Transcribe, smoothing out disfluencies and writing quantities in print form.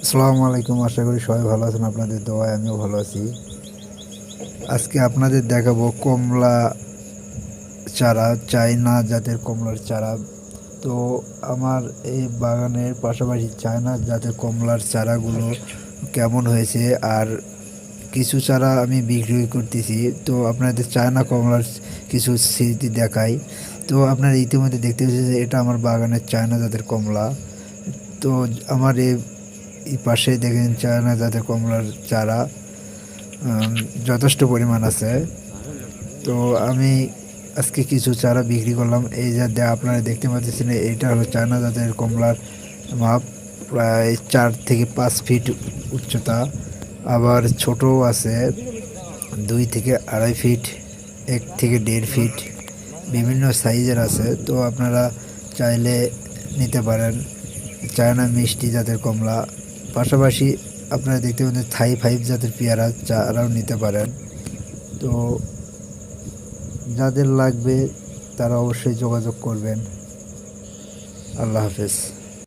আসসালামু আলাইকুম। আশা করি সবাই ভালো আছেন। আপনাদের দোয়ায় আমিও ভালো আছি। আজকে আপনাদের দেখাবো কমলা চারা, চায়না জাতের কমলার চারা। তো আমার এই বাগানের পাশাপাশি চায়না জাতের কমলার চারাগুলো কেমন হয়েছে, আর কিছু চারা আমি বিক্রি করতেছি। তো আপনাদের চায়না কমলার কিছু স্মৃতি দেখাই। তো আপনারা ইতিমধ্যে দেখতে পাচ্ছেন যে এটা আমার বাগানের চায়না জাতের কমলা। তো আমার এই পাশে দেখেন চায়না জাতের কমলার চারা যথেষ্ট পরিমাণ আছে। তো আমি আজকে কিছু চারা বিক্রি করলাম। এই যা আপনারা দেখতে পাচ্ছেন, এইটা হলো চায়না জাতের কমলার মাপ, প্রায় 4 থেকে 5 ফিট উচ্চতা। আবার ছোটও আছে, 2 থেকে 2.5 ফিট, 1 থেকে 1.5 ফিট, বিভিন্ন সাইজের আছে। তো আপনারা চাইলে নিতে পারেন চায়না মিষ্টি জাতের কমলা। পাশাপাশি আপনারা দেখতে পাচ্ছেন থাই 5 জাতের পেয়ারা চারাও নিতে পারেন। তো যাদের লাগবে তারা অবশ্যই যোগাযোগ করবেন। আল্লাহ হাফেজ।